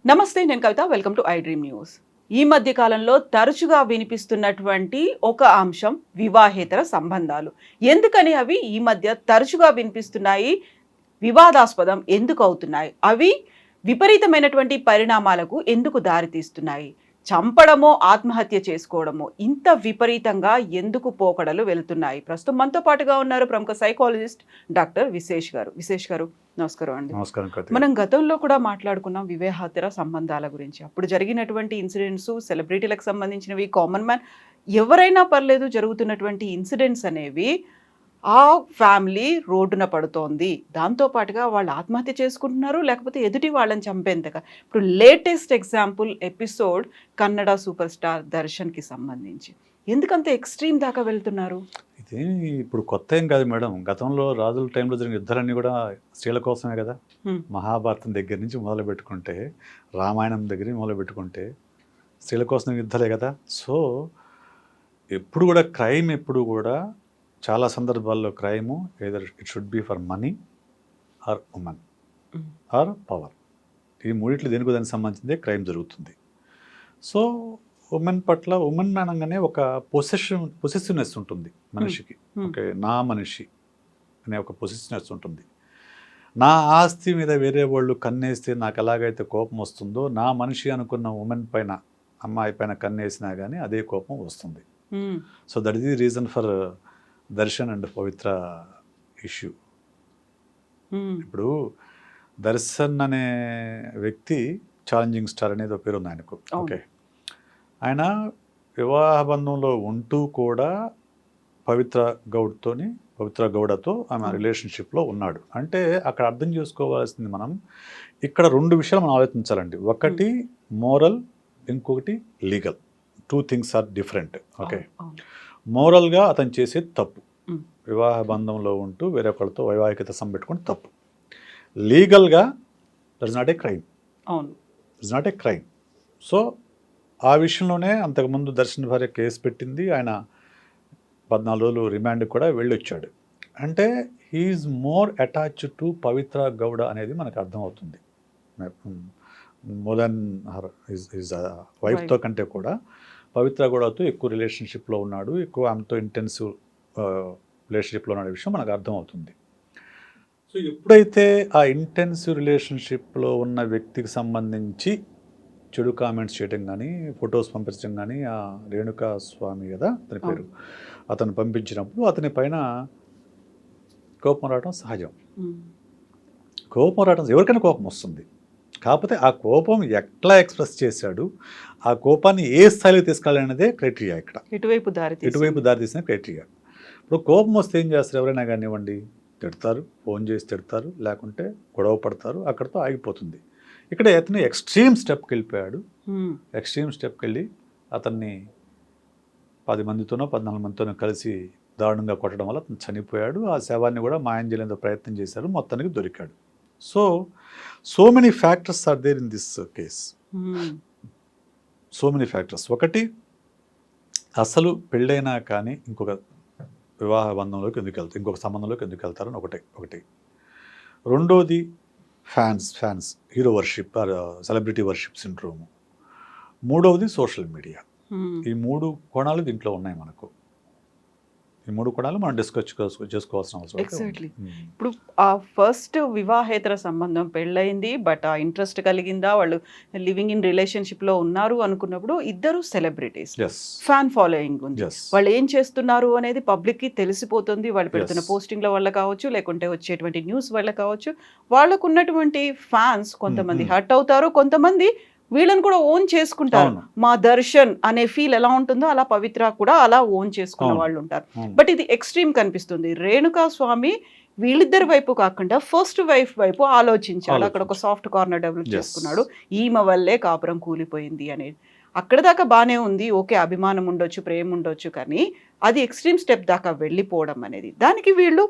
నమస్తే, నేను Kavitha. Welcome to I dream news. ఈ మధ్య కాలంలో తరచుగా వినిపిస్తున్నటువంటి ఒక అంశం వివాహేతర సంబంధాలు. ఎందుకని అవి ఈ మధ్య తరచుగా వినిపిస్తున్నాయి? వివాదాస్పదం ఎందుకు అవుతున్నాయి? అవి విపరీతమైనటువంటి పరిణామాలకు ఎందుకు దారితీస్తున్నాయి? చంపడమో, ఆత్మహత్య చేసుకోవడమో ఇంత విపరీతంగా ఎందుకు పోకడలు వెళ్తున్నాయి? ప్రస్తుతం మనతో పాటుగా ఉన్నారు ప్రముఖ సైకాలజిస్ట్ డాక్టర్ విశేష్ గారు. విశేష్ గారు, నమస్కారం అండి. నమస్కారం. మనం గతంలో కూడా మాట్లాడుకున్నాం వివాహేతర సంబంధాల గురించి. అప్పుడు జరిగినటువంటి ఇన్సిడెంట్స్, సెలబ్రిటీలకు సంబంధించినవి, కామన్ మ్యాన్ ఎవరైనా పర్లేదు, జరుగుతున్నటువంటి ఇన్సిడెంట్స్ అనేవి ఆ ఫ్యామిలీ రోడ్డున పడుతోంది. దాంతో పాటుగా వాళ్ళు ఆత్మహత్య చేసుకుంటున్నారు, లేకపోతే ఎదుటి వాళ్ళని చంపేంతగా. ఇప్పుడు latest example episode Kannada super star దర్శన్కి సంబంధించి. ఎందుకంత ఎక్స్ట్రీమ్ దాకా వెళ్తున్నారు? ఇది ఇప్పుడు కొత్త ఏం కాదు మేడం. గతంలో రాజుల టైంలో జరిగిన యుద్ధాలన్నీ కూడా స్త్రీల కోసమే కదా. మహాభారతం దగ్గర నుంచి మొదలు పెట్టుకుంటే, రామాయణం దగ్గర మొదలు పెట్టుకుంటే స్త్రీల కోసం యుద్ధాలే కదా. సో ఎప్పుడు కూడా క్రైమ్ ఎప్పుడు కూడా చాలా సందర్భాల్లో crime either it should be for money or women or power. ఈ మూడిట్లు దేనికి దానికి సంబంధించిందే క్రైమ్ జరుగుతుంది. సో ఉమెన్ పట్ల, ఉమెన్ అనగానే ఒక పొసెసివ్నెస్ ఉంటుంది మనిషికి. ఓకే, నా మనిషి అనే ఒక పొసెసివ్నెస్ ఉంటుంది. నా ఆస్తి మీద వేరే వాళ్ళు కన్నేస్తే నాకు ఎలాగైతే కోపం వస్తుందో, నా మనిషి అనుకున్న ఉమెన్ పైన, అమ్మాయి పైన కన్నేసినా కానీ అదే కోపం వస్తుంది. So that is the reason for Darshan and Pavitra issue. ఇప్పుడు దర్శన్ అనే వ్యక్తి ఛాలెంజింగ్ స్టార్ అనేది ఒక పేరు ఉంది ఆయనకు. ఓకే, ఆయన వివాహ బంధంలో ఉంటూ కూడా పవిత్ర గౌడతో ఆమె రిలేషన్షిప్లో ఉన్నాడు. అంటే అక్కడ అర్థం చేసుకోవాల్సింది మనం ఇక్కడ రెండు విషయాలు మనం ఆలోచించాలండి. ఒకటి మోరల్, ఇంకొకటి legal. Two things are different. Okay, మోరల్గా అతను చేసేది తప్పు, వివాహ బంధంలో ఉంటూ వేరొకరితో వైవాహికత సంబెట్టుకుని తప్పు. లీగల్గా that is not a crime. అవును, it's not a crime. So ఆ విషయంలోనే అంతకుముందు దర్శన్ భార్య కేసు పెట్టింది. ఆయన 14 రోజులు రిమాండ్కి కూడా వెళ్ళొచ్చాడు. అంటే హీఈస్ మోర్ అటాచ్డ్ టు పవిత్ర గౌడ అనేది మనకు అర్థమవుతుంది. మోర్ దెన్ హర్ హిజ్ వైఫ్తో కంటే కూడా పవిత్ర గౌడతో ఎక్కువ రిలేషన్షిప్లో ఉన్నాడు, ఎక్కువ ఆమెతో ఇంటెన్సివ్ రిలేషన్షిప్లో ఉన్న విషయం మనకు అర్థమవుతుంది. సో ఎప్పుడైతే ఆ ఇంటెన్సివ్ రిలేషన్షిప్లో ఉన్న వ్యక్తికి సంబంధించి చెడు కామెంట్స్ చేయడం కానీ, ఫొటోస్ పంపించడం కానీ, ఆ రేణుకా స్వామి కదా అతని పేరు, అతను పంపించినప్పుడు అతని పైన కోపం రావడం సహజం. కోపం రావడం, ఎవరికైనా కోపం వస్తుంది. కాకపోతే ఆ కోపం ఎట్లా ఎక్స్ప్రెస్ చేశాడు, ఆ కోపాన్ని ఏ స్థాయిలో తీసుకెళ్ళాలనేదే క్రైటీరియా. ఇక్కడ ఎటువైపు దారితీసిన క్రైటీరియా. ఇప్పుడు కోపం వస్తే ఏం చేస్తారు? ఎవరైనా కానివ్వండి, తిడతారు, ఫోన్ చేసి తిడతారు, లేకుంటే గొడవ పడతారు, అక్కడితో ఆగిపోతుంది. ఇక్కడ అతను ఎక్స్ట్రీమ్ స్టెప్కి వెళ్ళిపోయాడు. ఎక్స్ట్రీమ్ స్టెప్కి వెళ్ళి అతన్ని 10 మందితోనో 14 మందితోనో కలిసి దారుణంగా కొట్టడం వల్ల అతను చనిపోయాడు. ఆ శవాన్ని కూడా మాయం చేయలేదో ప్రయత్నం చేశారు, మొత్తానికి దొరికాడు. So many factors are there in this case. So many factors. ఒకటి, అసలు పెళ్ళైనా కానీ ఇంకొక వివాహ బంధంలోకి ఎందుకు వెళ్తారు, ఇంకొక సంబంధంలోకి ఎందుకు వెళ్తారని ఒకటి. రెండోది fans hero worship or celebrity worship syndrome. మూడవది సోషల్ మీడియా. ఈ 3 కోణాలు దీంట్లో ఉన్నాయి మనకు. ఈ 3 కోణాలు మనం డిస్కస్ చేసుకోవాల్సిన అవసరం. ఎగ్జాక్ట్లీ. ఇప్పుడు ఆ ఫస్ట్ వివాహేతర సంబంధం పెళ్ళయింది, బట్ ఆ ఇంట్రెస్ట్ కలిగిందా, వాళ్ళు లివింగ్ ఇన్ రిలేషన్షిప్లో ఉన్నారు అనుకున్నప్పుడు ఇద్దరు సెలబ్రిటీస్, ఫ్యాన్ ఫాలోయింగ్ ఉంది, వాళ్ళు ఏం చేస్తున్నారు అనేది పబ్లిక్కి తెలిసిపోతుంది. వాళ్ళు పెడుతున్న పోస్టింగ్ల వల్ల కావచ్చు, లేకుంటే వచ్చేటువంటి న్యూస్ వల్ల కావచ్చు. వాళ్ళకు ఉన్నటువంటి ఫ్యాన్స్ కొంతమంది హర్ట్ అవుతారు, కొంతమంది వీళ్ళని కూడా ఓన్ చేసుకుంటారు. మా దర్శన్ అనే ఫీల్ ఎలా ఉంటుందో అలా పవిత్ర కూడా అలా ఓన్ చేసుకున్న వాళ్ళు ఉంటారు. బట్ ఇది ఎక్స్ట్రీమ్ కనిపిస్తుంది. రేణుకా స్వామి వీళ్ళిద్దరి వైపు కాకుండా ఫస్ట్ వైఫ్ వైపు ఆలోచించాడు. అక్కడ ఒక సాఫ్ట్ కార్నర్ డెవలప్ చేసుకున్నాడు. ఈమె వల్లే కాపురం కూలిపోయింది అనేది. అక్కడ దాకా బాగానే ఉంది, ఓకే, అభిమానం ఉండొచ్చు, ప్రేమ ఉండొచ్చు, కానీ అది ఎక్స్ట్రీమ్ స్టెప్ దాకా వెళ్ళిపోవడం అనేది, దానికి వీళ్ళు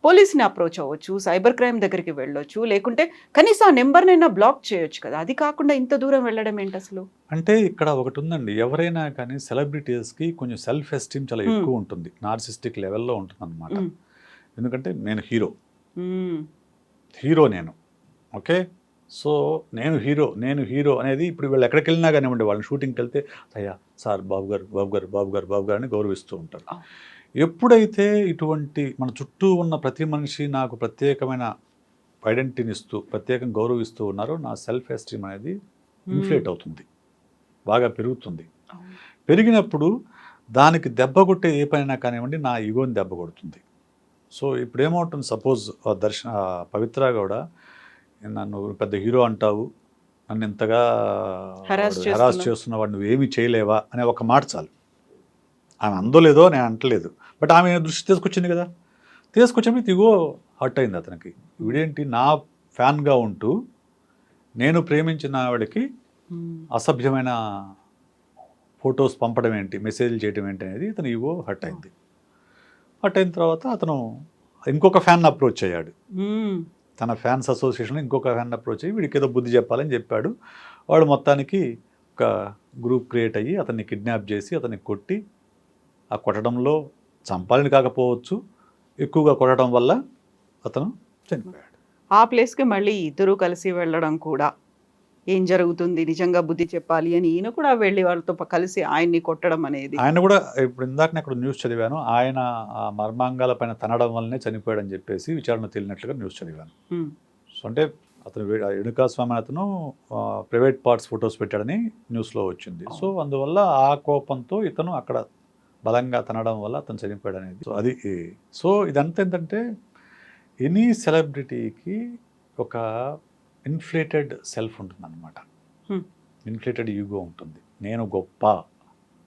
పోలీస్ని అప్రోచ్ అవ్వచ్చు, సైబర్ క్రైమ్ దగ్గరికి వెళ్ళొచ్చు, లేకుంటే కనీసం ఆ నెంబర్నైనా బ్లాక్ చేయొచ్చు కదా. అది కాకుండా ఇంత దూరం వెళ్ళడం ఏంటి అసలు? అంటే ఇక్కడ ఒకటి ఉందండి, ఎవరైనా కానీ సెలబ్రిటీస్కి కొంచెం సెల్ఫ్ ఎస్టీమ్ చాలా ఎక్కువ ఉంటుంది, నార్సిస్టిక్ లెవెల్లో ఉంటుంది అనమాట. ఎందుకంటే నేను హీరో నేను, ఓకే, సో నేను హీరో అనేది ఇప్పుడు వీళ్ళు ఎక్కడికి వెళ్ళినా కానివ్వండి, వాళ్ళని షూటింగ్కి వెళ్తే అయ్యా సార్ బాబు గారు అని గౌరవిస్తూ ఉంటారు. ఎప్పుడైతే ఇటువంటి మన చుట్టూ ఉన్న ప్రతి మనిషి నాకు ప్రత్యేకమైన ఐడెంటిటీని ఇస్తూ ప్రత్యేకంగా గౌరవిస్తూ ఉన్నారో నా సెల్ఫ్ ఎస్టీమ్ అనేది ఇన్ఫ్లేట్ అవుతుంది, బాగా పెరుగుతుంది. పెరిగినప్పుడు దానికి దెబ్బ కొట్టే ఏ పనైనా కానివ్వండి నా ఈగోని దెబ్బ కొడుతుంది. సో ఇప్పుడు ఏమవుతుంది, సపోజ్ పవిత్ర కూడా నన్ను పెద్ద హీరో అంటావు, నన్ను ఇంతగా హెరాస్ చేస్తున్న వాడు నువ్వేమీ చేయలేవా అనే ఒక మాట చాలు. ఆమె అందో లేదో నేను అంటలేదు, బట్ ఆమె దృష్టి తీసుకొచ్చింది కదా, తీసుకొచ్చినప్పుడు ఇగో హర్ట్ అయింది అతనికి. వీడేంటి నా ఫ్యాన్గా ఉంటూ నేను ప్రేమించిన ఆవిడకి అసభ్యమైన ఫొటోస్ పంపడం ఏంటి, మెసేజ్లు చేయడం ఏంటి అనేది ఇతను ఈగో హర్ట్ అయింది. హర్ట్ అయిన తర్వాత అతను ఇంకొక ఫ్యాన్ అప్రోచ్ అయ్యాడు. తన ఫ్యాన్స్ అసోసియేషన్లో ఇంకొక ఫ్యాన్ అప్రోచ్ అయ్యి వీడికి ఏదో బుద్ధి చెప్పాలని చెప్పాడు. వాడు మొత్తానికి ఒక గ్రూప్ క్రియేట్ అయ్యి అతన్ని కిడ్నాప్ చేసి అతన్ని కొట్టి, ఆ కొట్టడంలో చంపాలని కాకపోవచ్చు, ఎక్కువగా కొట్టడం వల్ల అతను చనిపోయాడు. ఆ ప్లేస్కి మళ్ళీ ఇద్దరు కలిసి వెళ్ళడం కూడా, ఏం జరుగుతుంది నిజంగా బుద్ధి చెప్పాలి అని ఈయన కూడా వెళ్ళి వాళ్ళతో కలిసి ఆయన్ని కొట్టడం అనేది. ఆయన కూడా ఇప్పుడు ఇందాక అక్కడ న్యూస్ చదివాను, ఆయన ఆ మర్మాంగాల పైన తనడం వల్లనే చనిపోయాడని చెప్పేసి విచారణ తెలియనట్లుగా న్యూస్ చదివాను. సో అంటే అతను రేణుకాస్వామి అతను ప్రైవేట్ పార్ట్స్ ఫొటోస్ పెట్టాడని న్యూస్లో వచ్చింది. సో అందువల్ల ఆ కోపంతో ఇతను అక్కడ బలంగా తనడం వల్ల అతను చనిపోయాడు అనేది. సో అది సో ఇదంతా ఏంటంటే ఎనీ సెలబ్రిటీకి ఒక ఇన్ఫ్లేటెడ్ సెల్ఫ్ ఉంటుంది అన్నమాట, ఇన్ఫ్లేటెడ్ ఈగో ఉంటుంది. నేను గొప్ప,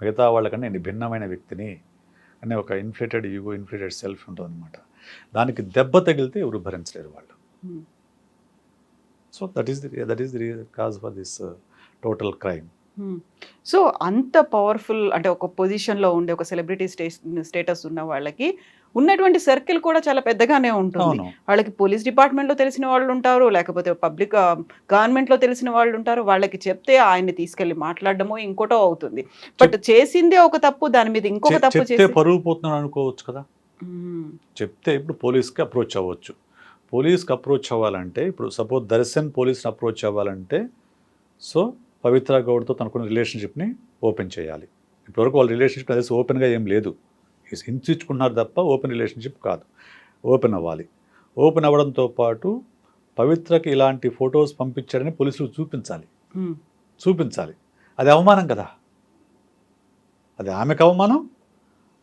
మిగతా వాళ్ళకన్నా నేను భిన్నమైన వ్యక్తిని అనే ఒక ఇన్ఫ్లేటెడ్ ఈగో, ఇన్ఫ్లేటెడ్ సెల్ఫ్ ఉంటుంది అనమాట. దానికి దెబ్బ తగిలితే ఎవరు భరించలేరు వాళ్ళు. So that is the cause for this total crime. So అంత పవర్ఫుల్ అంటే ఒక పొజిషన్లో ఉండే ఒక సెలబ్రిటీ స్టేటస్ ఉన్న వాళ్ళకి ఉన్నటువంటి సర్కిల్ కూడా చాలా పెద్దగానే ఉంటుంది. వాళ్ళకి పోలీస్ డిపార్ట్మెంట్లో తెలిసిన వాళ్ళు ఉంటారు, లేకపోతే పబ్లిక్ గవర్నమెంట్లో తెలిసిన వాళ్ళు ఉంటారు. వాళ్ళకి చెప్తే ఆయన్ని తీసుకెళ్లి మాట్లాడడమో ఇంకోటో అవుతుంది. బట్ చేసిందే ఒక తప్పు, దాని మీద ఇంకొక తప్పు చేస్తే పరువు పోతున్నాడు అనుకోవచ్చు కదా. చెప్తే ఇప్పుడు పోలీస్కి అప్రోచ్ అవ్వచ్చు. పోలీస్కి అప్రోచ్ అవ్వాలంటే ఇప్పుడు సపోజ్ దర్శన్ పోలీస్ని అప్రోచ్ అవ్వాలంటే సో పవిత్ర గౌడ్తో తనకున్న రిలేషన్షిప్ని ఓపెన్ చేయాలి. ఇప్పటివరకు వాళ్ళ రిలేషన్షిప్ తెలిసి ఓపెన్గా ఏం లేదు, హింసించుకున్నారు తప్ప ఓపెన్ రిలేషన్షిప్ కాదు. ఓపెన్ అవ్వాలి. ఓపెన్ అవ్వడంతో పాటు పవిత్రకి ఇలాంటి ఫొటోస్ పంపించాడని పోలీసులు చూపించాలి. అది అవమానం కదా, అది ఆమెకు అవమానం,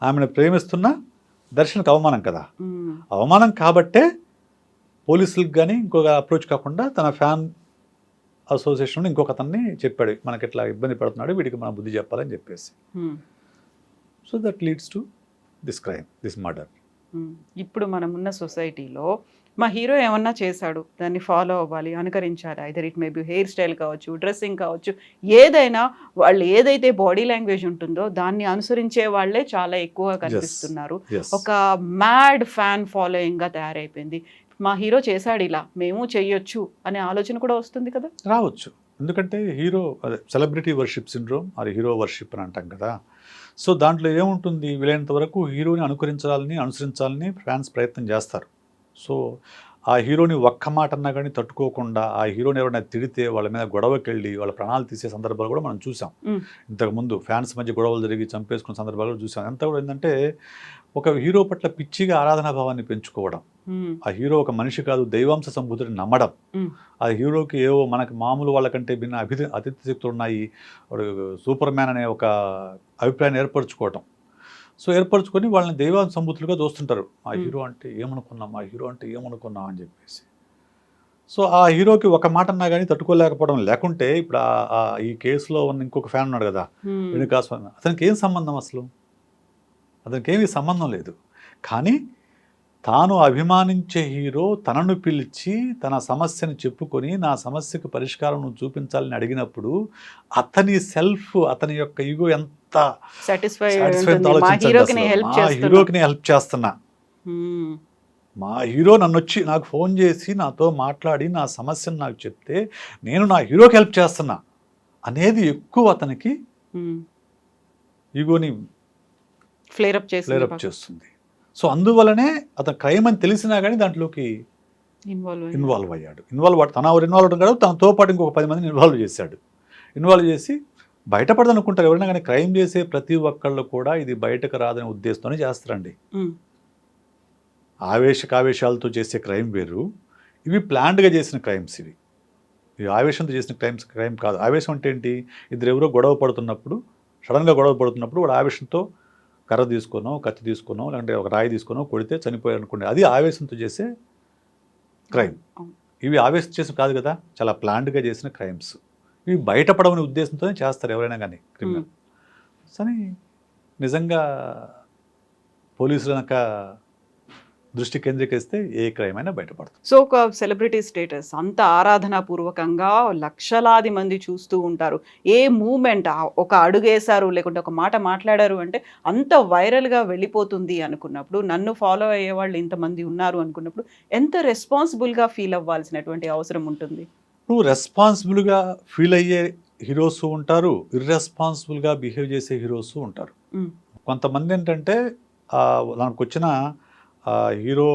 ఆమెను ప్రేమిస్తున్న దర్శన్కి అవమానం కదా. అవమానం కాబట్టే పోలీసులకు కానీ ఇంకొక అప్రోచ్ కాకుండా తన ఫ్యాన్ అసోసియేషన్ ఇంకొక అతన్ని చెప్పాడు, మనకి ఇట్లా ఇబ్బంది పడుతున్నాడు, వీడికి మనం బుద్ధి చెప్పాలని చెప్పేసి. So that leads to this crime, this murder. ఇప్పుడు మనం ఉన్న సొసైటీలో మా హీరో ఏమన్నా చేశాడు, దాన్ని ఫాలో అవ్వాలి, అనుకరించాలి. Either it may be hair style కావచ్చు, డ్రెస్సింగ్ కావచ్చు, ఏదైనా వాళ్ళు ఏదైతే బాడీ లాంగ్వేజ్ ఉంటుందో దాన్ని అనుసరించే వాళ్ళే చాలా ఎక్కువగా కనిపిస్తున్నారు. ఒక మ్యాడ్ ఫ్యాన్ ఫాలోయింగ్గా తయారైపోయింది. మా హీరో చేశాడు ఇలా, మేము చెయ్యొచ్చు అనే ఆలోచన కూడా వస్తుంది కదా. రావచ్చు, ఎందుకంటే హీరో అదే సెలబ్రిటీ వర్షిప్ సిండ్రోమ్, అది హీరో వర్షిప్ అని అంటాం కదా. సో దాంట్లో ఏముంటుంది, వీలైనంత వరకు హీరోని అనుసరించాలని ఫ్యాన్స్ ప్రయత్నం చేస్తారు. సో ఆ హీరోని ఒక్క మాట అన్నా కానీ తట్టుకోకుండా ఆ హీరోని ఎవరైనా తిడితే వాళ్ళ మీద గొడవకి వెళ్ళి వాళ్ళ ప్రాణాలు తీసే సందర్భాలు కూడా మనం చూసాం. ఇంతకుముందు ఫ్యాన్స్ మధ్య గొడవలు జరిగి చంపేసుకున్న సందర్భాలు చూసాం. అంతా కూడా ఏంటంటే ఒక హీరో పట్ల పిచ్చిగా ఆరాధనా భావాన్ని పెంచుకోవడం. ఆ హీరో ఒక మనిషి కాదు, దైవాంశ సంభూతిని నమ్మడం. ఆ హీరోకి ఏవో మనకు మామూలు వాళ్ళకంటే భిన్న అతిథి శక్తులు ఉన్నాయి, సూపర్ మ్యాన్ అనే ఒక అభిప్రాయాన్ని ఏర్పరచుకోవటం. సో ఏర్పరచుకొని వాళ్ళని దైవాంశ సంభూతులుగా చూస్తుంటారు. ఆ హీరో అంటే ఏమనుకున్నాం అని చెప్పేసి. సో ఆ హీరోకి ఒక మాట అన్నా కానీ తట్టుకోలేకపోవడం. లేకుంటే ఇప్పుడు ఈ కేసులో ఉన్న ఇంకొక ఫ్యాన్ ఉన్నాడు కదా, రేణుకాస్వామి, అతనికి ఏం సంబంధం, అసలు అతనికి ఏమీ సంబంధం లేదు. కానీ తాను అభిమానించే హీరో తనను పిలిచి తన సమస్యను చెప్పుకొని నా సమస్యకు పరిష్కారం నువ్వు చూపించాలని అడిగినప్పుడు అతని సెల్ఫ్, అతని యొక్క ఈగో ఎంత హీరోకి నేను హెల్ప్ చేస్తున్నా, మా హీరో నన్ను వచ్చి నాకు ఫోన్ చేసి నాతో మాట్లాడి నా సమస్యను నాకు చెప్తే నేను నా హీరోకి హెల్ప్ చేస్తున్నా అనేది ఎక్కువ అతనికి ఈగోని ఫ్లేరప్ చేస్తుంది. సో అందువలనే అతను క్రైమ్ అని తెలిసినా కానీ దాంట్లోకి ఇన్వాల్వ్ అయ్యాడు. తన ఇన్వాల్వ్ అవడం కాదు, తనతో పాటు ఇంకొక 10 మందిని ఇన్వాల్వ్ చేశాడు. ఇన్వాల్వ్ చేసి బయటపడదు అనుకుంటారు ఎవరైనా కానీ. క్రైమ్ చేసే ప్రతి ఒక్కళ్ళు కూడా ఇది బయటకు రాదనే ఉద్దేశంతోనే చేస్తారండి. ఆవేశాలతో చేసే క్రైమ్ వేరు, ఇవి ప్లాన్డ్గా చేసిన క్రైమ్స్. ఇవి ఆవేశంతో చేసిన క్రైమ్ కాదు. ఆవేశం అంటే ఏంటి? ఎవరో గొడవ పడుతున్నప్పుడు, సడన్గా గొడవ పడుతున్నప్పుడు వాడు ఆవేశంతో కర్ర తీసుకునో, కత్తి తీసుకునో, లేదంటే ఒక రాయి తీసుకునో కొడితే చనిపోయారు అనుకోండి, అది ఆవేశంతో చేసే క్రైమ్. ఇవి ఆవేశం చేసిన కాదు కదా, చాలా ప్లాన్డ్గా చేసిన క్రైమ్స్. ఇవి బయటపడమనే ఉద్దేశంతోనే చేస్తారు ఎవరైనా కానీ క్రిమినల్. కానీ నిజంగా పోలీసులు కనుక దృష్టి కేంద్రీకరిస్తే ఏ క్రైమ్ అయినా బయటపడుతుంది. సో ఒక సెలబ్రిటీ స్టేటస్ అంత ఆరాధనాపూర్వకంగా లక్షలాది మంది చూస్తూ ఉంటారు. ఏ మూమెంట్ ఒక అడుగేశారు లేకుంటే ఒక మాట మాట్లాడారు అంటే అంత వైరల్గా వెళ్ళిపోతుంది అనుకున్నప్పుడు, నన్ను ఫాలో అయ్యే వాళ్ళు ఇంతమంది ఉన్నారు అనుకున్నప్పుడు ఎంత రెస్పాన్సిబుల్గా ఫీల్ అవ్వాల్సినటువంటి అవసరం ఉంటుంది? నువ్వు రెస్పాన్సిబుల్గా ఫీల్ అయ్యే హీరోస్ ఉంటారు, ఇర్రెస్పాన్సిబుల్గా బిహేవ్ చేసే హీరోస్ ఉంటారు. కొంతమంది ఏంటంటే నాకు వచ్చిన హీరో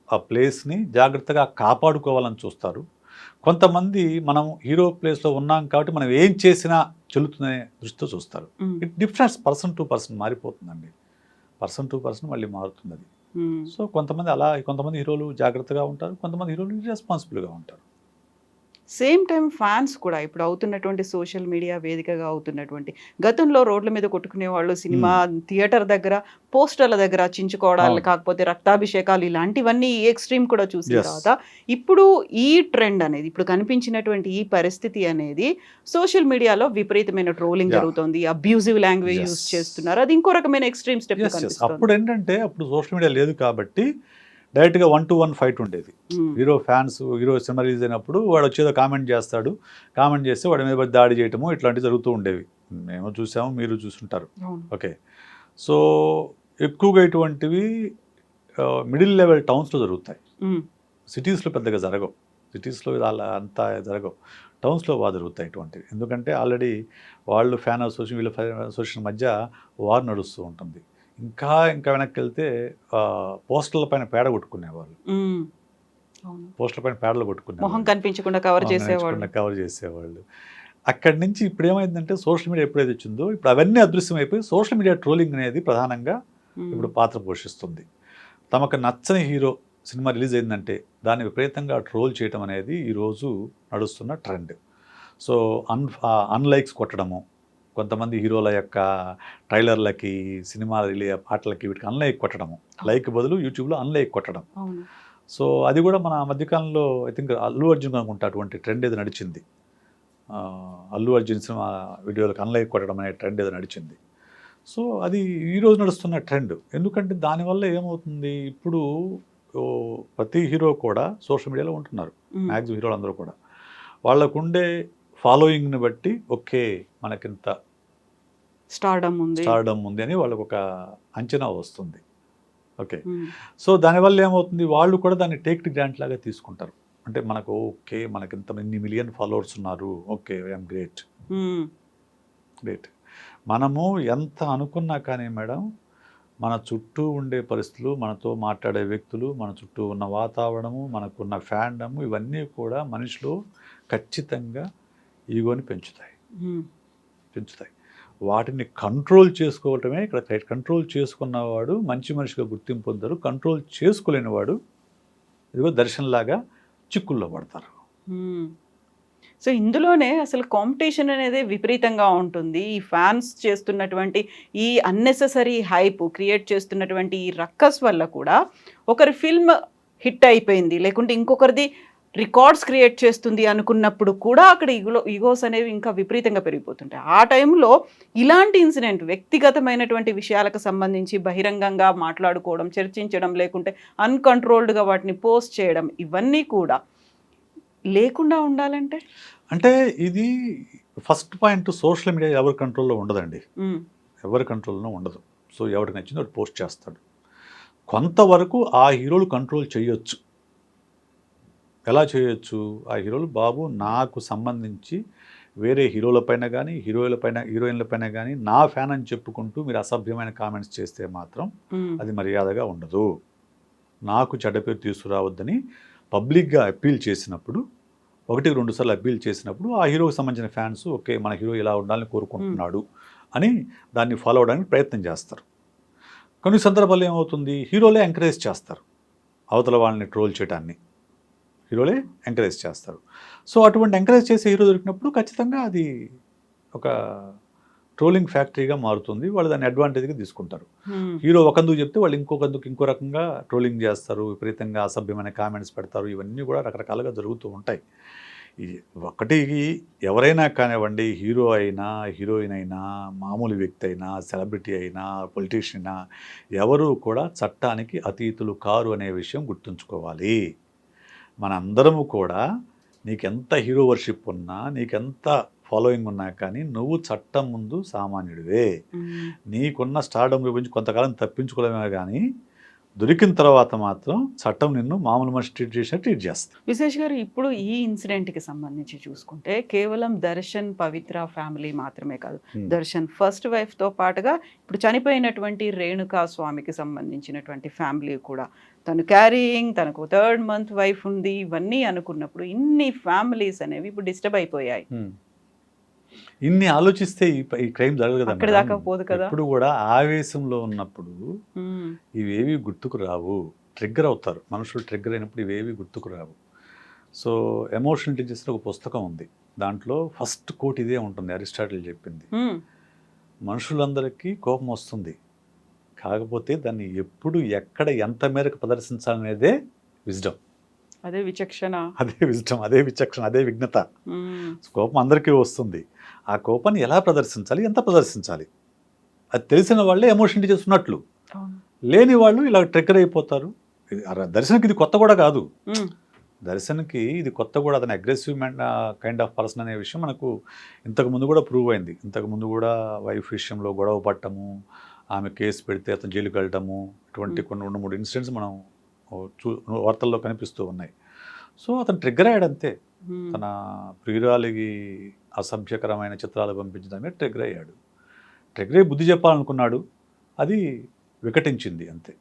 ఆ ప్లేస్ని జాగ్రత్తగా కాపాడుకోవాలని చూస్తారు. కొంతమంది మనం హీరో ప్లేస్లో ఉన్నాం కాబట్టి మనం ఏం చేసినా చెల్లుతుందనే దృష్టితో చూస్తారు. It difference person to person మారిపోతుందండి. పర్సన్ టు పర్సన్ మళ్ళీ మారుతుంది అది. సో కొంతమంది హీరోలు జాగ్రత్తగా ఉంటారు, కొంతమంది హీరోలు ఇర్రెస్పాన్సిబుల్గా ఉంటారు. సేమ్ టైం ఫ్యాన్స్ కూడా ఇప్పుడు అవుతున్నటువంటి సోషల్ మీడియా వేదికగా అవుతున్నటువంటి, గతంలో రోడ్ల మీద కొట్టుకునే వాళ్ళు సినిమా థియేటర్ దగ్గర పోస్టర్ల దగ్గర చించుకోవడాలు, కాకపోతే రక్తాభిషేకాలు, ఇలాంటివన్నీ ఈ ఎక్స్ట్రీమ్ కూడా చూసిన తర్వాత ఇప్పుడు ఈ ట్రెండ్ అనేది, ఇప్పుడు కనిపించినటువంటి ఈ పరిస్థితి అనేది సోషల్ మీడియాలో విపరీతమైన ట్రోలింగ్ జరుగుతుంది, అబ్యూజివ్ లాంగ్వేజ్ యూజ్ చేస్తున్నారు. అది ఇంకో రకమైన ఎక్స్ట్రీమ్ స్టెప్. అప్పుడు ఏంటంటే అప్పుడు సోషల్ మీడియా లేదు కాబట్టి డైరెక్ట్గా 1-to-1 ఫైట్ ఉండేది. హీరో సినిమా రిలీజ్ అయినప్పుడు వాడు వచ్చేదో కామెంట్ చేస్తే వాడి మీద దాడి చేయటము ఇట్లాంటివి జరుగుతూ ఉండేవి. మేము చూసాము, మీరు చూసుంటారు. ఓకే, సో ఎక్కువగా ఇటువంటివి మిడిల్ లెవెల్ టౌన్స్లో జరుగుతాయి. సిటీస్లో పెద్దగా జరగవు. సిటీస్లో అలా అంతా జరగవు. టౌన్స్లో బాగా జరుగుతాయి ఇటువంటివి. ఎందుకంటే ఆల్రెడీ వాళ్ళు ఫ్యాన్ అసోసియేషన్, వీళ్ళ అసోసియేషన్ మధ్య వార్ నడుస్తూ ఉంటుంది. ఇంకా వెనక్కి వెళ్తే పోస్టర్ల పైన పేడ కొట్టుకునేవాళ్ళు. పేడలు కొట్టుకునేవాళ్ళు, మొహం కనిపించకుండా కవర్ చేసేవాళ్ళు. అక్కడి నుంచి ఇప్పుడు ఏమైందంటే సోషల్ మీడియా ఎప్పుడైతే వచ్చిందో ఇప్పుడు అవన్నీ అదృశ్యమైపోయి సోషల్ మీడియా ట్రోలింగ్ అనేది ప్రధానంగా ఇప్పుడు పాత్ర పోషిస్తుంది. తమకు నచ్చని హీరో సినిమా రిలీజ్ అయిందంటే దాన్ని విపరీతంగా ట్రోల్ చేయడం అనేది ఈరోజు నడుస్తున్న ట్రెండ్. సో అన్లైక్స్ కొట్టడము, కొంతమంది హీరోల యొక్క ట్రైలర్లకి, సినిమా పాటలకి, వీటికి అన్లైక్ కొట్టడము, లైక్ బదులు యూట్యూబ్లో అన్లైక్ కొట్టడం. సో అది కూడా మన మధ్యకాలంలో ఐ థింక్ అల్లు అర్జున్ అనుకుంటా అటువంటి ట్రెండ్ ఏదో నడిచింది. అల్లు అర్జున్ సినిమా వీడియోలకు అన్లైక్ కొట్టడం అనే ట్రెండ్ ఏదో నడిచింది. సో అది ఈరోజు నడుస్తున్న ట్రెండ్. ఎందుకంటే దానివల్ల ఏమవుతుంది, ఇప్పుడు ప్రతి హీరో కూడా సోషల్ మీడియాలో ఉంటున్నారు. మ్యాక్సిమం హీరోలు అందరూ కూడా వాళ్ళకుండే ఫాలోయింగ్ని బట్టి ఓకే మనకింత స్టార్డమ్ ఉంది అని వాళ్ళకు ఒక అంచనా వస్తుంది. ఓకే, సో దానివల్ల ఏమవుతుంది, వాళ్ళు కూడా దాన్ని టేక్ టు గ్రాంట్ లాగా తీసుకుంటారు. అంటే మనకు ఓకే మనకింత ఇన్ని మిలియన్ ఫాలోవర్స్ ఉన్నారు, ఓకే ఐఎమ్ గ్రేట్. మనము ఎంత అనుకున్నా కానీ మేడం, మన చుట్టూ ఉండే పరిస్థితులు, మనతో మాట్లాడే వ్యక్తులు, మన చుట్టూ ఉన్న వాతావరణము, మనకున్న ఫ్యాండము, ఇవన్నీ కూడా మనిషిలో ఖచ్చితంగా ఈగోని పెంచుతాయి. వాటిని కంట్రోల్ చేసుకోవటమే ఇక్కడ. కంట్రోల్ చేసుకున్నవాడు మంచి మనిషిగా గుర్తింపు పొందారు. కంట్రోల్ చేసుకోలేనివాడు ఇదిగో దర్శనంలాగా చిక్కుల్లో పడతారు. సో ఇందులోనే అసలు కాంపిటీషన్ అనేది విపరీతంగా ఉంటుంది. ఈ ఫ్యాన్స్ చేస్తున్నటువంటి ఈ అన్నెసెసరీ హైప్ క్రియేట్ చేస్తున్నటువంటి ఈ రక్కస్ వల్ల కూడా ఒకరి ఫిల్మ్ హిట్ అయిపోయింది, లేకుంటే ఇంకొకరిది రికార్డ్స్ క్రియేట్ చేస్తుంది అనుకున్నప్పుడు కూడా అక్కడ ఈగోస్ అనేవి ఇంకా విపరీతంగా పెరిగిపోతుంటాయి. ఆ టైంలో ఇలాంటి ఇన్సిడెంట్, వ్యక్తిగతమైనటువంటి విషయాలకు సంబంధించి బహిరంగంగా మాట్లాడుకోవడం, చర్చించడం, లేకుంటే అన్కంట్రోల్డ్గా వాటిని పోస్ట్ చేయడం, ఇవన్నీ కూడా లేకుండా ఉండాలంటే అంటే ఇది ఫస్ట్ పాయింట్, సోషల్ మీడియా ఎవరి కంట్రోల్లో ఉండదండి. ఎవరి కంట్రోల్లో ఉండదు. సో ఎవరికి నచ్చిందో వాడు పోస్ట్ చేస్తాడు. కొంతవరకు ఆ హీరోలు కంట్రోల్ చేయొచ్చు. ఎలా చేయొచ్చు? ఆ హీరోలు బాబు నాకు సంబంధించి వేరే హీరోలపైన కానీ హీరోయిన్లపైన కానీ నా ఫ్యాన్ అని చెప్పుకుంటూ మీరు అసభ్యమైన కామెంట్స్ చేస్తే మాత్రం అది మర్యాదగా ఉండదు. నాకు చెడ్డ పేరు తీసుకురావద్దని పబ్లిక్గా అప్పీల్ చేసినప్పుడు 1-2 సార్లు అప్పీల్ చేసినప్పుడు ఆ హీరోకి సంబంధించిన ఫ్యాన్స్ ఓకే మన హీరో ఇలా ఉండాలని కోరుకుంటున్నాడు అని దాన్ని ఫాలో అవడానికి ప్రయత్నం చేస్తారు. కొన్ని సందర్భాల్లో ఏమవుతుంది, హీరోలే ఎంకరేజ్ చేస్తారు అవతల వాళ్ళని ట్రోల్ చేయడాన్ని, హీరోలే ఎంకరేజ్ చేస్తారు. సో అటువంటి ఎంకరేజ్ చేసే హీరో దొరికినప్పుడు ఖచ్చితంగా అది ఒక ట్రోలింగ్ ఫ్యాక్టరీగా మారుతుంది. వాళ్ళు దాన్ని అడ్వాంటేజ్గా తీసుకుంటారు. హీరో ఒకందుకు చెప్తే వాళ్ళు ఇంకొకందుకు ఇంకో రకంగా ట్రోలింగ్ చేస్తారు, విపరీతంగా అసభ్యమైన కామెంట్స్ పెడతారు. ఇవన్నీ కూడా రకరకాలుగా జరుగుతూ ఉంటాయి. ఒకటి ఎవరైనా కానివ్వండి, హీరో అయినా హీరోయిన్ అయినా మామూలు వ్యక్తి అయినా సెలబ్రిటీ అయినా పొలిటీషియన్ అయినా ఎవరు కూడా చట్టానికి అతీతులు కారు అనే విషయం గుర్తుంచుకోవాలి. మనందరము కూడా నీకెంత హీరో వర్షిప్ ఉన్నా నీకెంత ఫాలోయింగ్ ఉన్నా కానీ నువ్వు చట్టం ముందు సామాన్యుడివే. నీకున్న స్టార్డమ్ గురించి కొంతకాలం తప్పించుకోవడమే కానీ దొరికిన తర్వాత మాత్రం చట్టం నిన్ను మామూలు మనిషి ట్రీట్ చేస్తుంది. విశేష్ గారు, ఇప్పుడు ఈ ఇన్సిడెంట్కి సంబంధించి చూసుకుంటే కేవలం దర్శన్ పవిత్ర ఫ్యామిలీ మాత్రమే కాదు, దర్శన్ ఫస్ట్ వైఫ్తో పాటుగా ఇప్పుడు చనిపోయినటువంటి రేణుకా స్వామికి సంబంధించినటువంటి ఫ్యామిలీ కూడా, తను క్యారీయింగ్, తనకు 3rd month వైఫ్ ఉంది, ఇవన్నీ అనుకున్నప్పుడు ఇన్ని ఫ్యామిలీస్ అనేవి ఇప్పుడు డిస్టర్బ్ అయిపోయాయి. ఇన్ని ఆలోచిస్తే ఈ క్రైమ్ జరగదు అక్కడ దాకా పోదు కదా. ఇప్పుడు కూడా ఆవేశంలో ఉన్నప్పుడు ఇవేవి గుర్తుకు రావు, ట్రిగ్గర్ అవుతారు మనుషులు. ట్రిగ్గర్ అయినప్పుడు ఇవేవి గుర్తుకు రావు. సో ఎమోషనల్ ఇంటెలిజెన్స్ ఒక పుస్తకం ఉంది, దాంట్లో ఫస్ట్ కోట్ ఇదే ఉంటుంది, అరిస్టాటిల్ చెప్పింది. మనుషులందరికీ కోపం వస్తుంది, కాకపోతే దాన్ని ఎప్పుడు ఎక్కడ ఎంత మేరకు ప్రదర్శించాలనేదే విజ్డమ్, అదే విచక్షణ, అదే విజ్డమ్, అదే విచక్షణ, అదే విఘ్నత. కోపం అందరికీ వస్తుంది, ఆ కోపాన్ని ఎలా ప్రదర్శించాలి, ఎంత ప్రదర్శించాలి అది తెలిసిన వాళ్ళే ఎమోషన్ చేస్తున్నట్లు, లేని వాళ్ళు ఇలా ట్రిగ్గర్ అయిపోతారు. దర్శన్కి ఇది కొత్త కూడా కాదు, దర్శన్కి ఇది కొత్త కూడా, అతను అగ్రెసివ్ కైండ్ ఆఫ్ పర్సన్ అనే విషయం మనకు ఇంతకుముందు కూడా ప్రూవ్ అయింది. ఇంతకుముందు కూడా వైఫ్ విషయంలో గొడవ పట్టము, ఆమె కేసు పెడితే అతను జైలుకి వెళ్ళటము, ఇటువంటి కొన్ని 2-3 ఇన్సిడెంట్స్ మనం వార్తల్లో కనిపిస్తూ ఉన్నాయి. సో అతను ట్రిగ్గర్ అయ్యాడంతే, తన ప్రియురాలికి అసభ్యకరమైన చిత్రాలు పంపించడమే ట్రిగ్గర్ అయ్యాడు. ట్రిగ్గర్ అయ్యి బుద్ధి చెప్పాలనుకున్నాడు, అది వికటించింది అంతే.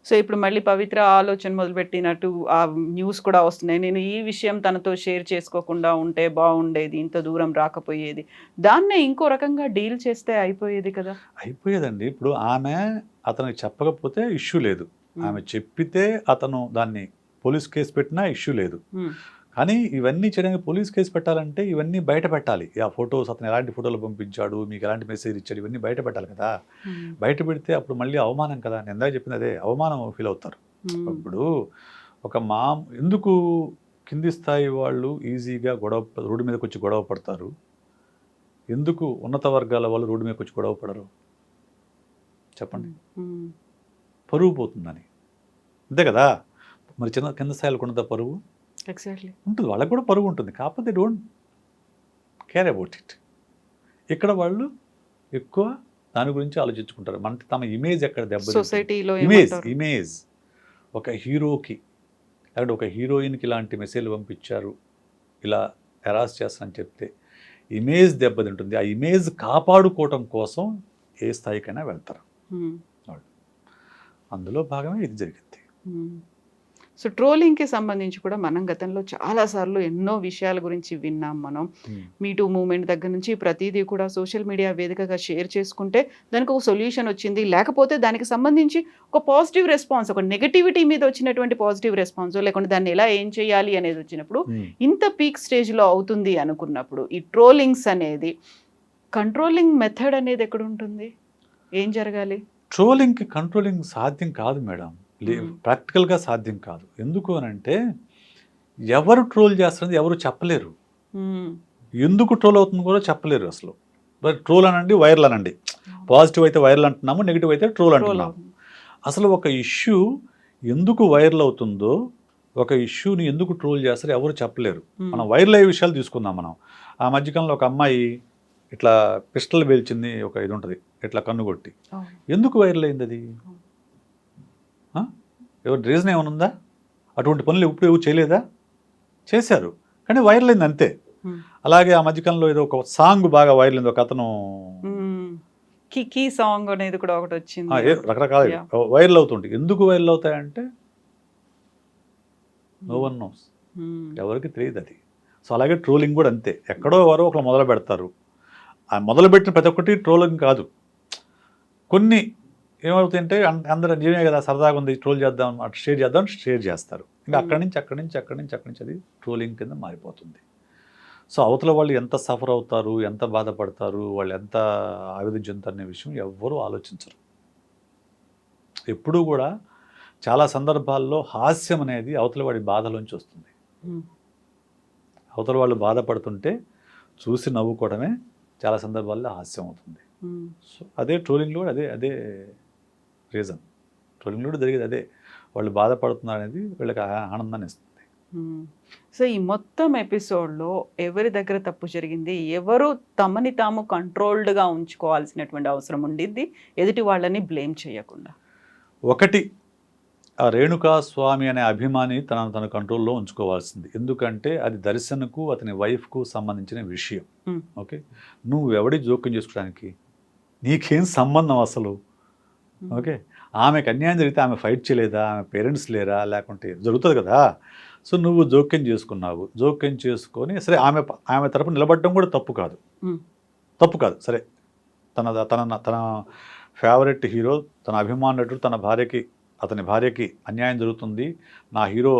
సో ఇప్పుడు మళ్ళీ పవిత్ర ఆలోచన మొదలుపెట్టినట్టు ఆ న్యూస్ కూడా వస్తున్నాయి, నేను ఈ విషయం తనతో షేర్ చేసుకోకుండా ఉంటే బాగుండేది, ఇంత దూరం రాకపోయేది, దాన్నే ఇంకో రకంగా డీల్ చేస్తే అయిపోయేది కదా. అయిపోయేదండి. ఇప్పుడు ఆమె అతనికి చెప్పకపోతే ఇష్యూ లేదు, ఆమె చెప్పితే అతను దాన్ని పోలీస్ కేసు పెట్టినా ఇష్యూ లేదు. కానీ ఇవన్నీ చేయడానికి పోలీస్ కేసు పెట్టాలంటే ఇవన్నీ బయట పెట్టాలి. ఆ ఫొటోస్, అతను ఎలాంటి ఫోటోలు పంపించాడు, మీకు ఎలాంటి మెసేజ్ ఇచ్చాడు, ఇవన్నీ బయట పెట్టాలి కదా. బయట పెడితే అప్పుడు మళ్ళీ అవమానం కదా, నేను ఎందాక చెప్పింది అదే, అవమానం ఫీల్ అవుతారు. ఇప్పుడు ఒక ఎందుకు కింది స్థాయి వాళ్ళు ఈజీగా రోడ్డు మీదకి వచ్చి గొడవ పడతారు, ఎందుకు ఉన్నత వర్గాల వాళ్ళు రోడ్డు మీదకి వచ్చి గొడవ పడరు చెప్పండి? పరువు పోతుందని, అంతే కదా. మరి కింద స్థాయిలకు ఉన్నదా పరువు? ఎగ్జాక్ట్లీ ఉంటుంది, వాళ్ళకి కూడా పరువు ఉంటుంది, కాకపోతే డోంట్ కేర్ అబౌట్ ఇట్. ఇక్కడ వాళ్ళు ఎక్కువ దాని గురించి ఆలోచించుకుంటారు. మన తమ ఇమేజ్ ఎక్కడ సొసైటీలో ఇమేజ్ ఒక హీరోకి లేకపోతే ఒక హీరోయిన్కి ఇలాంటి మెసేజ్లు పంపించారు, ఇలా హెరాస్ చేస్తానని చెప్తే ఇమేజ్ దెబ్బతింటుంది. ఆ ఇమేజ్ కాపాడుకోవటం కోసం ఏ స్థాయికైనా వెళ్తారు వాళ్ళు. అందులో భాగమే ఇది జరిగింది. సో ట్రోలింగ్కి సంబంధించి కూడా మనం గతంలో చాలాసార్లు ఎన్నో విషయాల గురించి విన్నాం. మనం మీటూ మూమెంట్ దగ్గర నుంచి ప్రతిదీ కూడా సోషల్ మీడియా వేదికగా షేర్ చేసుకుంటే దానికి ఒక సొల్యూషన్ వచ్చింది, లేకపోతే దానికి సంబంధించి ఒక పాజిటివ్ రెస్పాన్స్, ఒక నెగటివిటీ మీద వచ్చినటువంటి పాజిటివ్ రెస్పాన్స్, లేకుంటే దాన్ని ఎలా ఏం చేయాలి అనేది వచ్చినప్పుడు ఇంత పీక్ స్టేజ్లో అవుతుంది అనుకున్నప్పుడు ఈ ట్రోలింగ్స్ అనేది కంట్రోలింగ్ మెథడ్ అనేది ఎక్కడ ఉంటుంది, ఏం జరగాలి? ట్రోలింగ్కి కంట్రోలింగ్ సాధ్యం కాదు మేడం, ప్రాక్టికల్గా సాధ్యం కాదు. ఎందుకు అని అంటే ఎవరు ట్రోల్ చేస్తున్నది ఎవరు చెప్పలేరు, ఎందుకు ట్రోల్ అవుతుంది కూడా చెప్పలేరు అసలు. ట్రోల్ అనండి, వైరల్ అనండి, పాజిటివ్ అయితే వైరల్ అంటున్నాము, నెగిటివ్ అయితే ట్రోల్ అంటున్నాము. అసలు ఒక ఇష్యూ ఎందుకు వైరల్ అవుతుందో, ఒక ఇష్యూని ఎందుకు ట్రోల్ చేస్తారో ఎవరు చెప్పలేరు. మనం వైరల్ అయ్యే విషయాలు తీసుకుందాం. మనం ఆ మధ్యకాలంలో ఒక అమ్మాయి ఇట్లా పిస్టల్ పేల్చింది, ఒక ఇది ఉంటుంది ఇట్లా కన్నుగొట్టి, ఎందుకు వైరల్ అయింది అది? ఎవరి రీజన్ ఏమైనా ఉందా? అటువంటి పనులు ఎప్పుడు ఎవరు చేయలేదా? చేశారు, కానీ వైరల్ అయింది అంతే. అలాగే ఆ మధ్యకాలంలో ఏదో ఒక సాంగ్ బాగా వైరల్ అయింది, ఒక అతను కికీ సాంగ్ అనేది కూడా ఒకటి వచ్చింది, రకరకాల వైరల్ అవుతుంటాయి. ఎందుకు వైరల్ అవుతాయంటే నో వన్ నోస్, ఎవరికి తెలియదు అది. సో అలాగే ట్రోలింగ్ కూడా అంతే, ఎక్కడో ఎవరో ఒకరు మొదలు పెడతారు, ఆ మొదలుపెట్టిన ప్రతి ఒక్కటి ట్రోలింగ్ కాదు. కొన్ని ఏమవుతాయంటే అందరూ నిజమే కదా సరదాగా ఉంది ట్రోల్ చేద్దాం అటు షేర్ చేస్తారు, ఇంకా అక్కడి నుంచి అది ట్రోలింగ్ కింద మారిపోతుంది. సో అవతల వాళ్ళు ఎంత సఫర్ అవుతారు, ఎంత బాధపడతారు, వాళ్ళు ఎంత ఆవేదన చెందుతారు అనే విషయం ఎవ్వరూ ఆలోచించరు. ఎప్పుడూ కూడా చాలా సందర్భాల్లో హాస్యం అనేది అవతల వాడి బాధలోంచి వస్తుంది. అవతల వాళ్ళు బాధపడుతుంటే చూసి నవ్వుకోవడమే చాలా సందర్భాల్లో హాస్యం అవుతుంది. సో అదే ట్రోలింగ్లో కూడా అదే రీజన్. ట్రోలింగ్లో కూడా జరిగేది అదే, వాళ్ళు బాధపడుతున్నారు అనేది వీళ్ళకి ఆనందాన్ని ఇస్తుంది. సో ఈ మొత్తం ఎపిసోడ్లో ఎవరి దగ్గర తప్పు జరిగింది, ఎవరు తమని తాము కంట్రోల్డ్గా ఉంచుకోవాల్సినటువంటి అవసరం ఉండింది ఎదుటి వాళ్ళని బ్లేమ్ చేయకుండా? ఒకటి, ఆ రేణుకా స్వామి అనే అభిమాని తన కంట్రోల్లో ఉంచుకోవాల్సింది. ఎందుకంటే అది దర్శన్కు అతని వైఫ్కు సంబంధించిన విషయం. ఓకే, నువ్వు ఎవడి జోక్యం చేసుకోవడానికి, నీకేం సంబంధం అసలు? ఓకే, ఆమెకు అన్యాయం జరిగితే ఆమె ఫైట్ చేయలేదా, ఆమె పేరెంట్స్ లేరా, లేకుంటే జరుగుతుంది కదా. సో నువ్వు జోక్యం చేసుకున్నావు, జోక్యం చేసుకొని సరే ఆమె తరపున నిలబడడం కూడా తప్పు కాదు. సరే, తన ఫేవరెట్ హీరో, తన అభిమాన నటుడు అతని భార్యకి అన్యాయం జరుగుతుంది, నా హీరో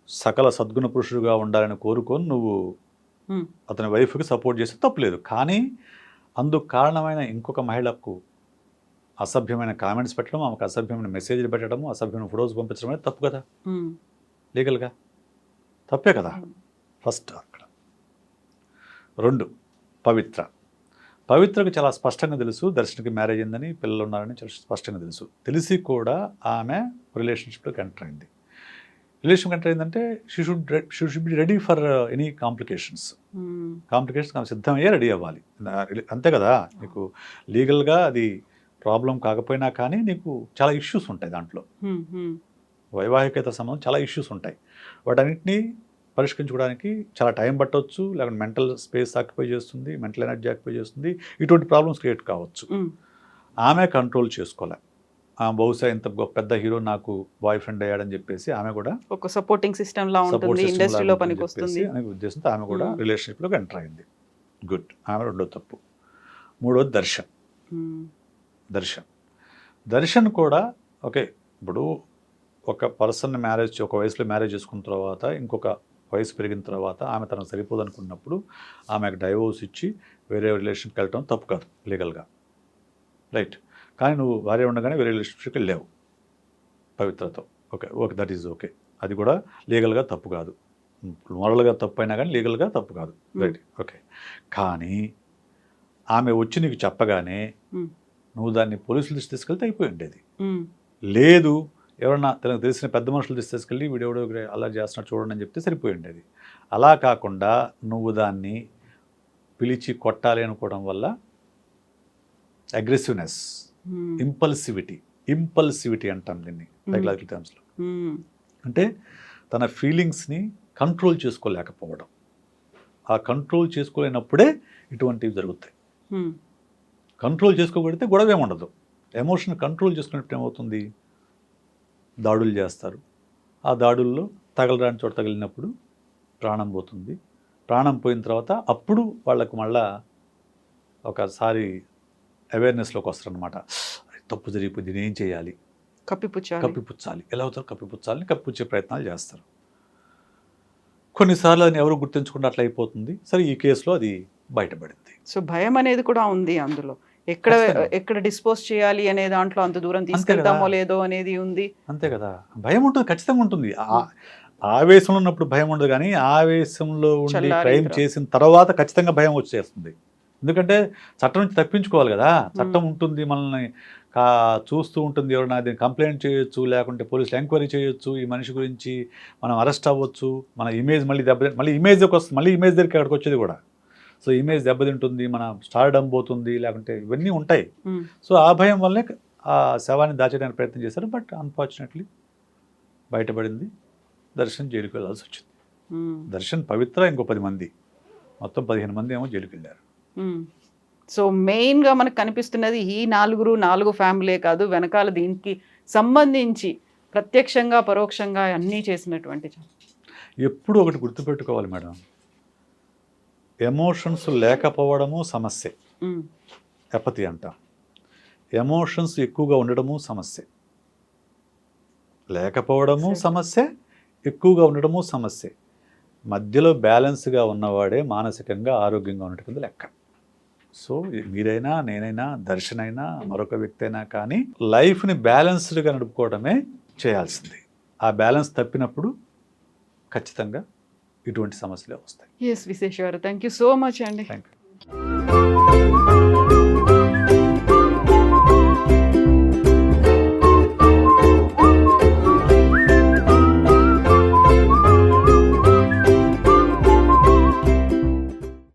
సకల సద్గుణ పురుషుడుగా ఉండాలని కోరుకొని నువ్వు అతని వైఫ్కి సపోర్ట్ చేస్తే తప్పులేదు. కానీ అందుకు కారణమైన ఇంకొక మహిళకు అసభ్యమైన కామెంట్స్ పెట్టడం, ఆమెకు అసభ్యమైన మెసేజ్లు పెట్టడము, అసభ్యమైన ఫొటోస్ పంపించడం అనేది తప్పు కదా, లీగల్గా తప్పే కదా. ఫస్ట్ అక్కడ. 2, పవిత్రకు చాలా స్పష్టంగా తెలుసు దర్శన్కి మ్యారేజ్ అయిందని, పిల్లలు ఉన్నారని చాలా స్పష్టంగా తెలుసు. తెలిసి కూడా ఆమె రిలేషన్షిప్లోకి ఎంటర్ అయింది. అయిందంటే she should be ready for any complications ఆమె సిద్ధమయ్యే రెడీ అవ్వాలి, అంతే కదా. నీకు లీగల్గా అది ప్రాబ్లం కాకపోయినా కానీ నీకు చాలా ఇష్యూస్ ఉంటాయి దాంట్లో, వైవాహికత సంబంధం చాలా ఇష్యూస్ ఉంటాయి. వాటన్నిటినీ పరిష్కరించుకోవడానికి చాలా టైం పట్టవచ్చు, లేకపోతే మెంటల్ స్పేస్ ఆక్యుపై చేస్తుంది, మెంటల్ ఎనర్జీ ఆక్యుపై చేస్తుంది, ఇటువంటి ప్రాబ్లమ్స్ క్రియేట్ కావచ్చు. ఆమె కంట్రోల్ చేసుకోలే. బహుశా ఇంత పెద్ద హీరో నాకు బాయ్ ఫ్రెండ్ అయ్యాడని చెప్పేసి ఆమె కూడా ఒక సపోర్టింగ్ సిస్టమ్ లా ఉంటుంది, ఇండస్ట్రీలో పనికొస్తుంది అనే ఉద్దేశంతో ఆమె కూడా రిలేషన్షిప్లోకి ఎంటర్ అయింది. గుడ్, ఆమె 2వ తప్పు. 3వది దర్శన్ కూడా ఓకే. ఇప్పుడు ఒక పర్సన్ ఒక వయసులో మ్యారేజ్ చేసుకున్న తర్వాత ఇంకొక వయసు పెరిగిన తర్వాత ఆమె తనకు సరిపోదు అనుకున్నప్పుడు ఆమెకు డైవోర్స్ ఇచ్చి వేరే రిలేషన్కి వెళ్ళటం తప్పు కాదు లీగల్గా, రైట్. కానీ నువ్వు భార్య ఉండగానే వేరే రిలేషన్షిప్కి వెళ్ళావు పవిత్రతో, ఓకే దట్ ఈజ్ ఓకే, అది కూడా లీగల్గా తప్పు కాదు. మోరల్గా తప్పు అయినా కానీ లీగల్గా తప్పు కాదు, రైట్, ఓకే. కానీ ఆమె వచ్చి నీకు చెప్పగానే నువ్వు దాన్ని పోలీసుల దృష్టి తీసుకెళ్తే అయిపోయి ఉండేది. లేదు, ఎవరన్నా తనకు తెలిసిన పెద్ద మనుషులు తీసుకెళ్ళి వీడెవడో అలా చేస్తున్నట్టు చూడండి అని చెప్తే సరిపోయి ఉండేది. అలా కాకుండా నువ్వు దాన్ని పిలిచి కొట్టాలి అనుకోవడం వల్ల అగ్రెసివ్నెస్, ఇంపల్సివిటీ అంటాం దీన్ని సైకలాజికల్ టర్మ్స్లో. అంటే తన ఫీలింగ్స్ని కంట్రోల్ చేసుకోలేకపోవడం. ఆ కంట్రోల్ చేసుకోలేనప్పుడే ఇటువంటివి జరుగుతాయి. కంట్రోల్ చేసుకోగలిగితే గొడవ ఏముండదు. ఎమోషన్ కంట్రోల్ చేసుకున్నప్పుడు ఏమవుతుంది, దాడులు చేస్తారు. ఆ దాడుల్లో తగలరాని చోట తగిలినప్పుడు ప్రాణం పోతుంది. ప్రాణం పోయిన తర్వాత అప్పుడు వాళ్ళకు మళ్ళా ఒకసారి అవేర్నెస్లోకి వస్తారనమాట. తప్పు జరిగిపోయి దీన్ని ఏం చేయాలి, కప్పిపుచ్చాలి. ఎలా అవుతారు, కప్పిపుచ్చే ప్రయత్నాలు చేస్తారు. కొన్నిసార్లు అది ఎవరు గుర్తించకుండా అట్లా అయిపోతుంది. సరే, ఈ కేసులో అది బయటపడింది. సో భయం అనేది కూడా ఉంది అందులో, ఎక్కడ డిస్పోజ్ చేయాలి అనే దాంట్లో అంత దూరం తీసుకెళ్తామో లేదో అనేది ఉంది. అంతే కదా, భయం ఉంటుంది, ఖచ్చితంగా ఉంటుంది. ఆవేశంలో ఉన్నప్పుడు భయం ఉండదు, కానీ ఆవేశంలో ఉండి క్రైమ్ చేసిన తర్వాత ఖచ్చితంగా భయం వచ్చేస్తుంది. ఎందుకంటే చట్టం నుంచి తప్పించుకోవాలి కదా, చట్టం ఉంటుంది, మనల్ని చూస్తూ ఉంటుంది. ఎవరైనా దీన్ని కంప్లైంట్ చేయొచ్చు, లేకుంటే పోలీసులు ఎంక్వైరీ చేయొచ్చు, ఈ మనిషి గురించి మనం అరెస్ట్ అవ్వచ్చు, మన ఇమేజ్ మళ్ళీ ఇమేజ్కి వస్తుంది, మళ్ళీ ఇమేజ్ దగ్గరికి అక్కడికి వచ్చేది కూడా. సో ఇమేజ్ దెబ్బతింటుంది, మన స్టార్డమ్ పోతుంది, లేకుంటే ఇవన్నీ ఉంటాయి. సో ఆ భయం వల్లే ఆ శవాన్ని దాచేయడానికి ప్రయత్నం చేశారు. బట్ అన్ఫార్చునేట్లీ బయటపడింది. దర్శన్ జైలుకి వెళ్ళాల్సి వచ్చింది. దర్శన్, పవిత్ర, ఇంకో 10 మంది, మొత్తం 15 మంది ఏమో జైలుకి వెళ్ళారు. సో మెయిన్గా మనకు కనిపిస్తున్నది ఈ 4 ఫ్యామిలీ కాదు, వెనకాల దీనికి సంబంధించి ప్రత్యక్షంగా పరోక్షంగా అన్నీ చేసినటువంటి ఎప్పుడు ఒకటి గుర్తుపెట్టుకోవాలి మేడం, ఎమోషన్స్ లేకపోవడము సమస్య, ఉమ్, ఎపతి అంటాం. ఎమోషన్స్ ఎక్కువగా ఉండడము సమస్య, లేకపోవడము సమస్య, ఎక్కువగా ఉండడము సమస్య. మధ్యలో బ్యాలెన్స్గా ఉన్నవాడే మానసికంగా ఆరోగ్యంగా ఉన్నట్టు లెక్క. సో మీరైనా, నేనైనా, దర్శన్ అయినా, మరొక వ్యక్తి అయినా కానీ లైఫ్ని బ్యాలెన్స్డ్గా నడుపుకోవడమే చేయాల్సింది. ఆ బ్యాలెన్స్ తప్పినప్పుడు ఖచ్చితంగా ఇటువంటి సమస్యలే వస్తాయి. ఎస్ విశేష్ గారు, థ్యాంక్ యూ సో మచ్ అండి. Thank you.